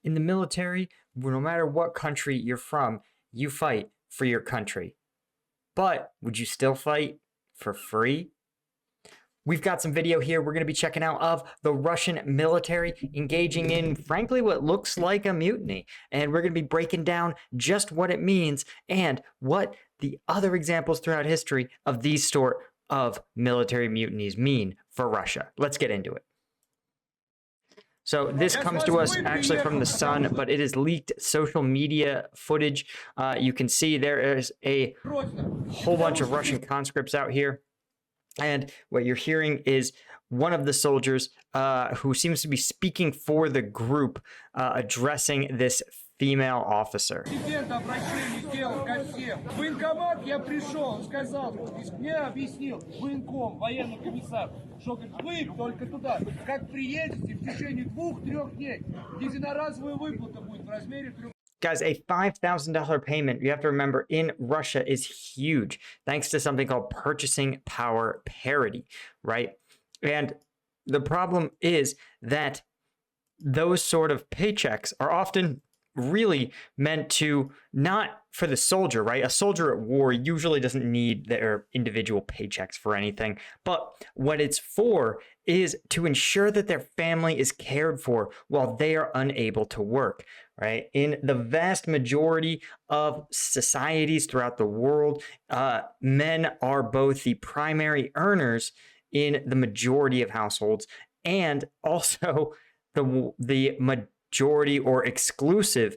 In the military, no matter what country you're from, you fight for your country. But would you still fight for free? We've got some video here we're going to be checking out of the Russian military engaging in, frankly, what looks like a mutiny. And we're going to be breaking down just what it means and what the other examples throughout history of these sort of military mutinies mean for Russia. Let's get into it. So this comes to us actually from The Sun, but it is leaked social media footage. You can see there is a whole bunch of Russian conscripts out here. And what you're hearing is one of the soldiers who seems to be speaking for the group addressing this female officer. Guys, a $5,000 payment, you have to remember, in Russia is huge, thanks to something called purchasing power parity, right? And the problem is that those sort of paychecks are often really meant to not for the soldier, right? A soldier at war usually doesn't need their individual paychecks for anything, but what it's for is to ensure that their family is cared for while they are unable to work, right? In the vast majority of societies throughout the world, men are both the primary earners in the majority of households and also the majority or exclusive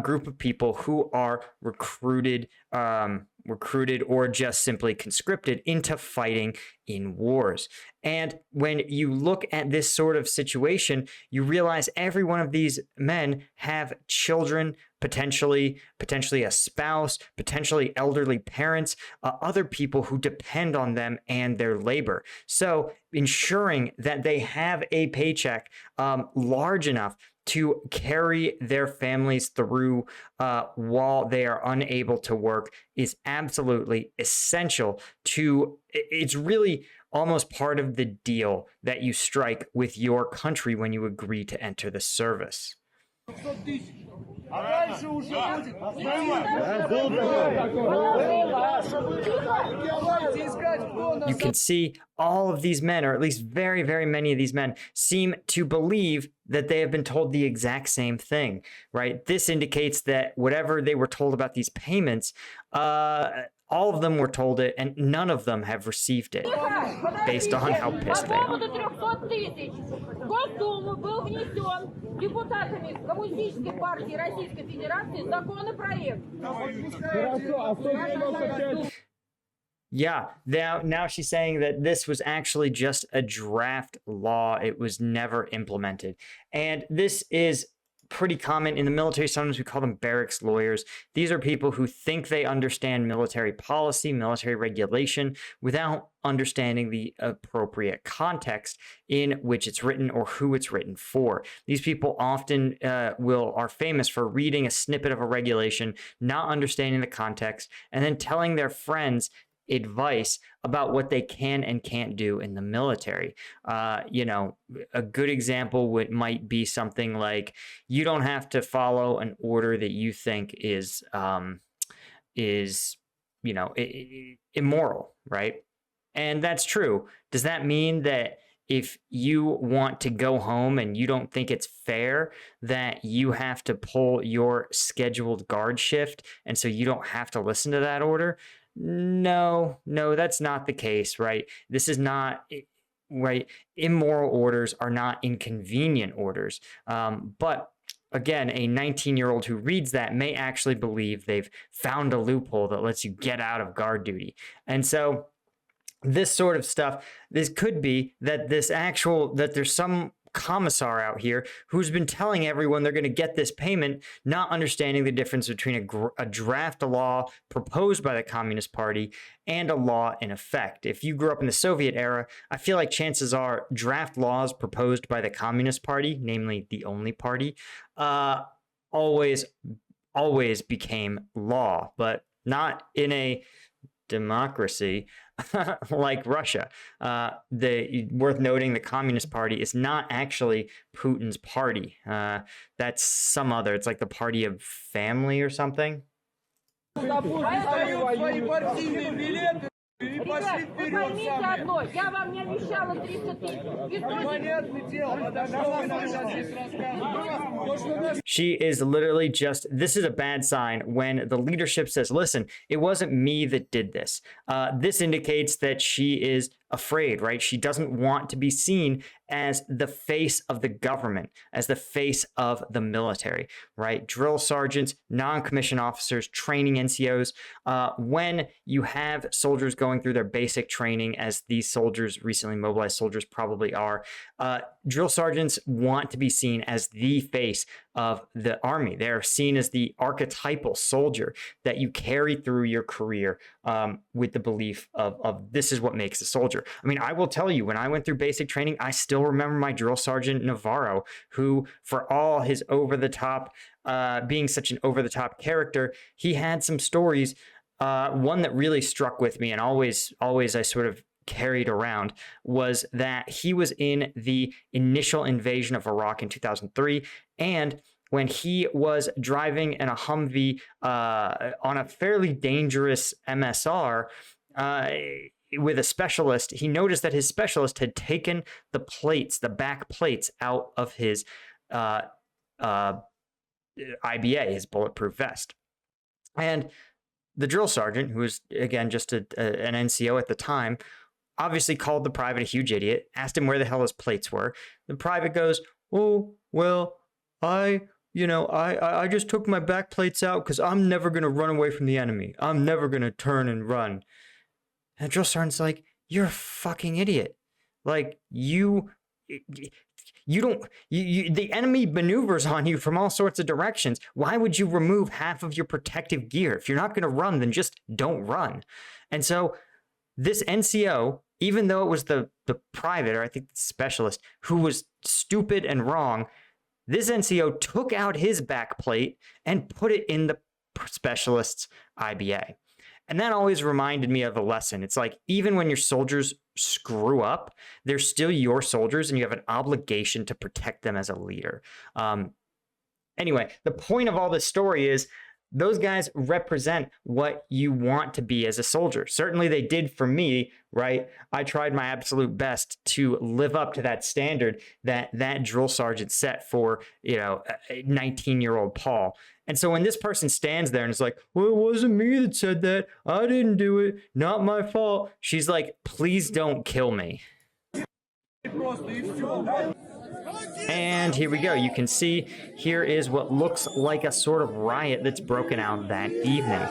group of people who are recruited or just simply conscripted into fighting in wars. And when you look at this sort of situation, you realize every one of these men have children, potentially a spouse, potentially elderly parents, other people who depend on them and their labor. So ensuring that they have a paycheck large enough to carry their families through while they are unable to work is absolutely essential to, it's really almost part of the deal that you strike with your country when you agree to enter the service. You can see all of these men, or at least very, very many of these men, seem to believe that they have been told the exact same thing, right? This indicates that whatever they were told about these payments, all of them were told it, and none of them have received it, based on how pissed they are. Yeah, now she's saying that this was actually just a draft law. It was never implemented. And this is pretty common in the military. Sometimes we call them barracks lawyers. These are people who think they understand military policy, military regulation, without understanding the appropriate context in which it's written or who it's written for. These people often are famous for reading a snippet of a regulation, not understanding the context, and then telling their friends advice about what they can and can't do in the military. You know, a good example might be something like, you don't have to follow an order that you think is you know, immoral, right? And that's true. Does that mean that if you want to go home and you don't think it's fair that you have to pull your scheduled guard shift and so you don't have to listen to that order? No, that's not the case, right? This is not right. Immoral orders are not inconvenient orders. But again, a 19-year-old who reads that may actually believe they've found a loophole that lets you get out of guard duty. And so this sort of stuff, this could be that there's some commissar out here who's been telling everyone they're going to get this payment, not understanding the difference between a draft law proposed by the Communist Party and a law in effect. If you grew up in the Soviet era, I feel like chances are draft laws proposed by the Communist Party, namely the only party, always became law, but not in a democracy. like Russia. Worth noting, the Communist Party is not actually Putin's party. That's some other. It's like the Party of Family or something. Ребят, вы поймите одно, я вам не обещала 300 тысяч. She is literally just, this is a bad sign when the leadership says, listen, it wasn't me that did this. This indicates that she is afraid, right? She doesn't want to be seen as the face of the government, as the face of the military, right? Drill sergeants, non-commissioned officers, training NCOs. When you have soldiers going through their basic training, as these soldiers, recently mobilized soldiers probably are, drill sergeants want to be seen as the face of the army. They're seen as the archetypal soldier that you carry through your career with the belief of this is what makes a soldier. I mean, I will tell you, when I went through basic training, I still remember my drill sergeant Navarro, who, for all his over-the-top, being such an over-the-top character, he had some stories. One that really struck with me and always I sort of carried around was that he was in the initial invasion of Iraq in 2003, and when he was driving in a Humvee on a fairly dangerous MSR with a specialist, he noticed that his specialist had taken the plates, the back plates, out of his IBA, his bulletproof vest. And the drill sergeant, who was, again, just an NCO at the time, obviously called the private a huge idiot, asked him where the hell his plates were. The private goes, oh, well, I just took my back plates out because I'm never going to run away from the enemy. I'm never going to turn and run. And the drill sergeant's like, you're a fucking idiot. Like, the enemy maneuvers on you from all sorts of directions. Why would you remove half of your protective gear? If you're not going to run, then just don't run. And so this NCO, even though it was the private, or I think the specialist, who was stupid and wrong, this NCO took out his back plate and put it in the specialist's IBA. And that always reminded me of a lesson. It's like, even when your soldiers screw up, they're still your soldiers and you have an obligation to protect them as a leader. Anyway, the point of all this story is those guys represent what you want to be as a soldier. Certainly they did for me, right? I tried my absolute best to live up to that standard that drill sergeant set for, 19-year-old Paul. And so when this person stands there and is like, well, it wasn't me that said that. I didn't do it. Not my fault. She's like, please don't kill me. And here we go. You can see here is what looks like a sort of riot that's broken out that evening.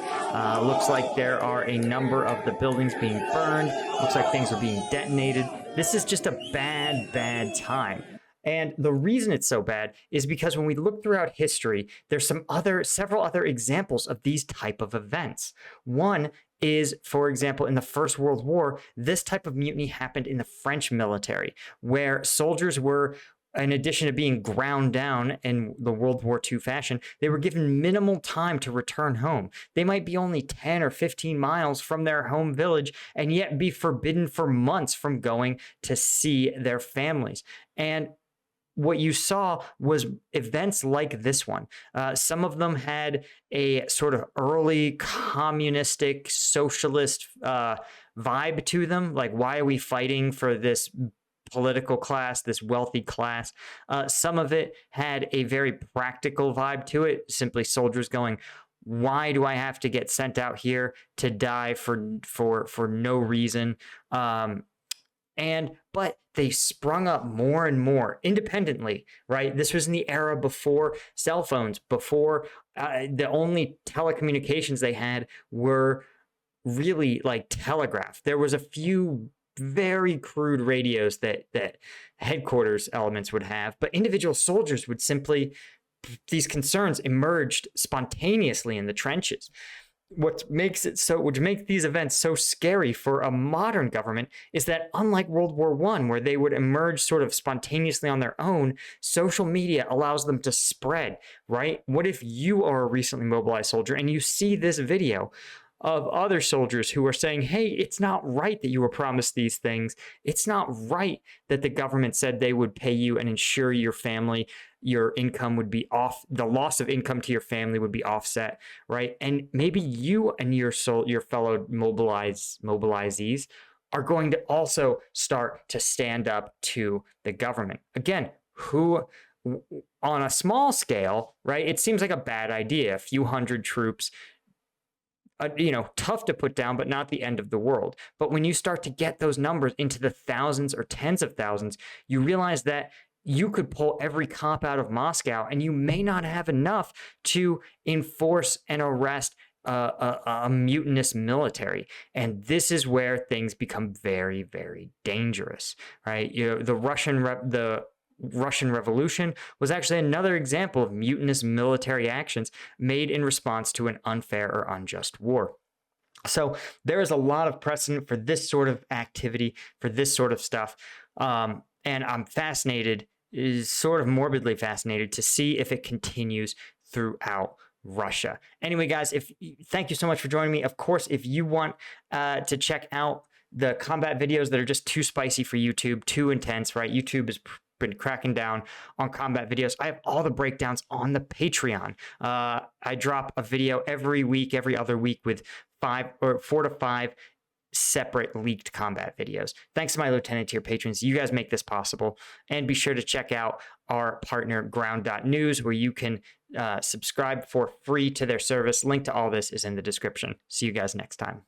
Looks like there are a number of the buildings being burned. Looks like things are being detonated. This is just a bad time. And the reason it's so bad is because when we look throughout history, there's several other examples of these type of events. One is, for example, in the First World War, this type of mutiny happened in the French military, where soldiers were, in addition to being ground down in the World War II fashion, they were given minimal time to return home. They might be only 10 or 15 miles from their home village and yet be forbidden for months from going to see their families. And what you saw was events like this one. Some of them had a sort of early communistic, socialist vibe to them. Like, why are we fighting for this political class, this wealthy class? Some of it had a very practical vibe to it, simply soldiers going, why do I have to get sent out here to die for no reason? But they sprung up more and more independently, right? This was in the era before cell phones, before the only telecommunications they had were really like telegraph. There was a few very crude radios that headquarters elements would have, but individual soldiers would simply, these concerns emerged spontaneously in the trenches. Which makes these events so scary for a modern government is that, unlike World War I, where they would emerge sort of spontaneously on their own, social media allows them to spread, right? What if you are a recently mobilized soldier and you see this video? of other soldiers who are saying, hey, it's not right that you were promised these things. It's not right that the government said they would pay you and ensure your family, your income would be off, the loss of income to your family would be offset, right? And maybe you and your fellow mobilizees are going to also start to stand up to the government. Again, who on a small scale, right? It seems like a bad idea. A few hundred troops, tough to put down, but not the end of the world. But when you start to get those numbers into the thousands or tens of thousands, you realize that you could pull every cop out of Moscow and you may not have enough to enforce and arrest a mutinous military. And this is where things become very, very dangerous, right? The Russian Revolution was actually another example of mutinous military actions made in response to an unfair or unjust war. So there is a lot of precedent for this sort of activity, for this sort of stuff. And I'm fascinated, is sort of morbidly fascinated to see if it continues throughout Russia. Anyway, guys, thank you so much for joining me. Of course, if you want to check out the combat videos that are just too spicy for YouTube, too intense, right? YouTube has been cracking down on combat videos. I have all the breakdowns on the Patreon. I drop a video every week, every other week with 4 to 5 separate leaked combat videos. Thanks to my lieutenant tier patrons. You guys make this possible. And be sure to check out our partner ground.news, where you can subscribe for free to their service. Link to all this is in the description. See you guys next time.